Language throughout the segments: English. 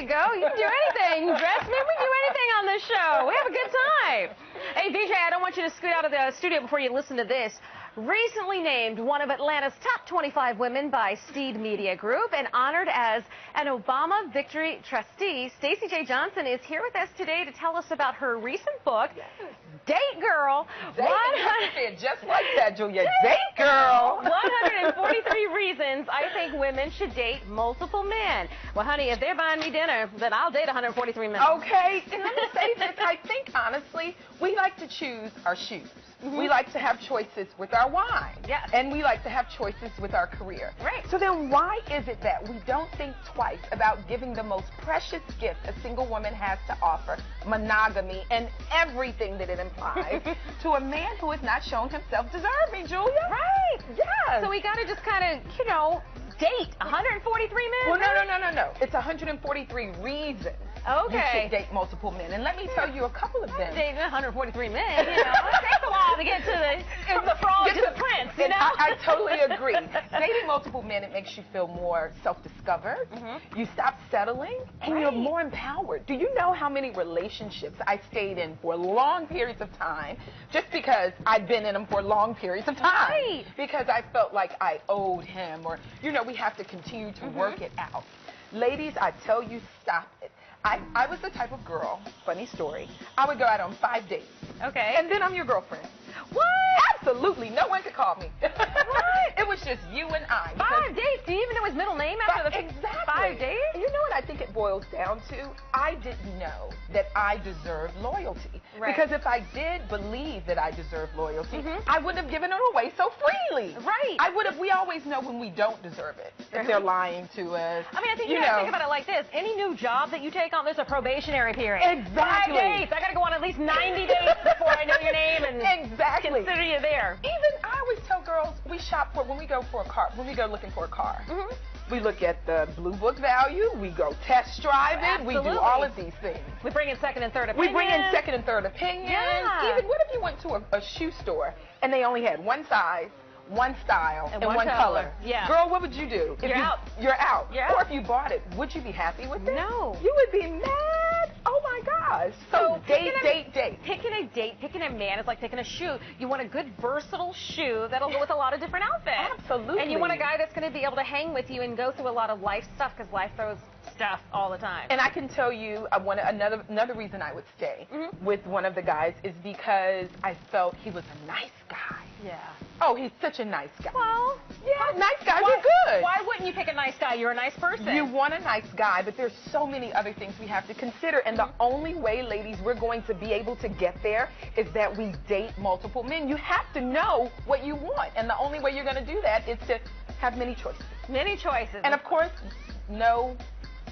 you go. You can do anything. Dress me. We can do anything on this show. We have a good time. Hey, VJ, I don't want you to scoot out of the studio before you listen to this. Recently named one of Atlanta's top 25 women by Steed Media Group and honored as an Obama Victory Trustee, Stacii Jae Johnson is here with us today to tell us about her recent book, Date Girl. Just like that, Julia. Date Girl. 143 reasons I think women should date multiple men. Well, honey, if they're buying me dinner, then I'll date 143 men. Okay, and let me say this. I think, honestly, we like to choose our shoes. We like to have choices with our wine. Yes. And we like to have choices with our career. Right. So then why is it that we don't think twice about giving the most precious gift a single woman has to offer, monogamy, and everything that it implies, to a man who has not shown himself deserving, Julia? Right. Yes. So we got to just kind of, you know, date 143 men? Well, no. It's 143 reasons. Okay. You should date multiple men. And let me tell you a couple of them. Dating 143 men, you know. It takes a while to get to from the frog to the prince, you know. I totally agree. Dating multiple men, it makes you feel more self-discovered. You stop settling, and you're more empowered. Do you know how many relationships I stayed in for long periods of time just because I'd been in them for long periods of time? Right. Because I felt like I owed him, or, you know, we have to continue to work it out. Ladies, I tell you, stop it. I was the type of girl, funny story, I would go out on 5 dates. Okay. And then I'm your girlfriend. What? Absolutely. No one could call me. What? It was just you and I. 5 dates? Do you even know his middle name after the exactly. 5 days? You know what I think it boils down to? I didn't know that I deserved loyalty. Right. Because if I did believe that I deserved loyalty, I wouldn't have given it away so freely. Right. I would have. We always know when we don't deserve it. If they're lying to us. I mean, I think you gotta think about it like this. Any new job that you take on, there's a probationary period. Exactly. 5 dates. I gotta go on at least 90 dates before I know your name and consider you there. Even I always tell girls, we shop for when we go looking for a car. We look at the blue book value, we go test drive it, we do all of these things. We bring in second and third opinions. We bring in second and third opinions. Yeah. Even what if you went to a shoe store and they only had one size, one style, and one color? Yeah. Girl, what would you do? You're out. You're out. Yeah. Or if you bought it, would you be happy with it? No. You would be mad. Oh my gosh. So date. Picking a man is like picking a shoe. You want a good versatile shoe that'll go with a lot of different outfits. Absolutely. And you want a guy that's going to be able to hang with you and go through a lot of life stuff, because life throws stuff all the time. And I can tell you another reason I would stay with one of the guys is because I felt he was a nice guy. Yeah. Oh, he's such a nice guy. Well, yeah, nice guys are good. Why wouldn't you pick a nice guy? You're a nice person. You want a nice guy, but there's so many other things we have to consider. And the only way, ladies, we're going to be able to get there is that we date multiple men. You have to know what you want. And the only way you're going to do that is to have many choices. Many choices. And of course, no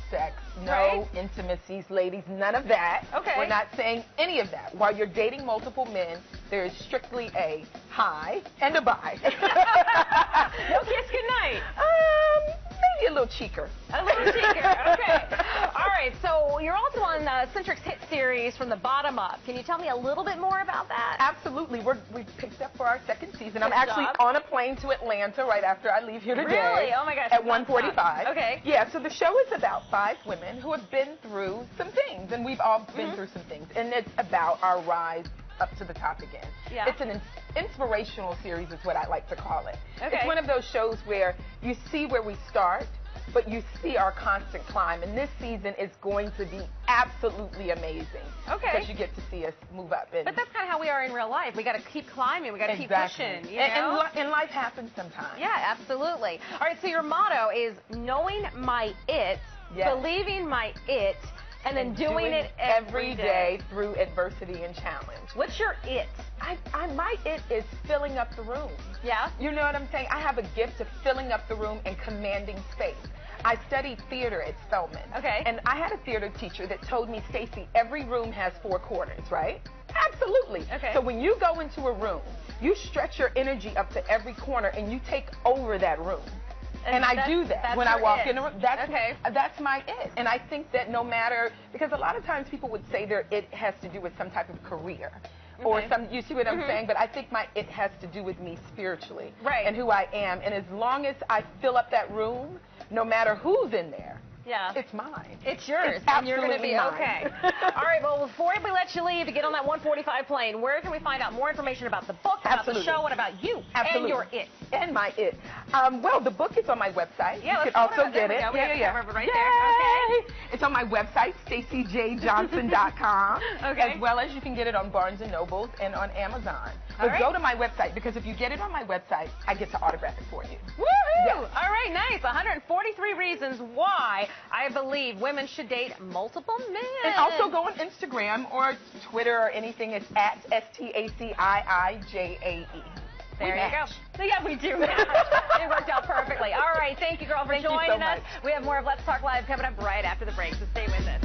sex, no intimacies, ladies, none of that. Okay. We're not saying any of that. While you're dating multiple men, there is strictly a hi and a bye. No kiss goodnight. Maybe a little cheeker. A little cheeker, okay. All right, so you're also on Centric's hit series From the Bottom Up. Can you tell me a little bit more about that? Absolutely. We've picked up for our second season. I'm actually on a plane to Atlanta right after I leave here today. Really? Oh my gosh. At 1:45. Okay. Yeah, so the show is about 5 women who have been through some things, and we've all been through some things. And it's about our rise up to the top again. Yeah. It's an inspirational series is what I like to call it. Okay. It's one of those shows where you see where we start, but you see our constant climb. And this season is going to be absolutely amazing. Okay. Because you get to see us move up. But that's kind of how we are in real life. We got to keep climbing. We got to keep pushing. You know? And life happens sometimes. Yeah, absolutely. All right, so your motto is knowing my it, believing my it, and then doing it every day through adversity and challenge. What's your it? My it is filling up the room. Yeah? You know what I'm saying? I have a gift of filling up the room and commanding space. I studied theater at Spelman. Okay. And I had a theater teacher that told me, Stacey, every room has 4 corners, right? Absolutely. Okay. So when you go into a room, you stretch your energy up to every corner and you take over that room. And I do that when I walk in the room. That's my it. And I think that no matter, because a lot of times people would say their it has to do with some type of career. Or some, you see what I'm saying? But I think it has to do with me spiritually. Right. And who I am. And as long as I fill up that room, no matter who's in there, Yeah. It's mine. It's yours, it's and you're going to be mine. okay. All right, well, before we let you leave to get on that 145 plane, where can we find out more information about the book, about the show, and about you and your it? And my it. Well, the book is on my website. Yeah, you can also get it. We have the cover of it right there. Okay. It's on my website, StacieJaeJohnson.com. Okay. As well as you can get it on Barnes & Noble and on Amazon. But go to my website, because if you get it on my website, I get to autograph it for you. Woohoo! Yes. All right, nice. 143 reasons why I believe women should date multiple men. And also go on Instagram or Twitter or anything. It's at STACIIJAE. There you go. So yeah, we do. It worked out perfectly. All right, thank you, girl, for joining us. We have more of Let's Talk Live coming up right after the break, so stay with us.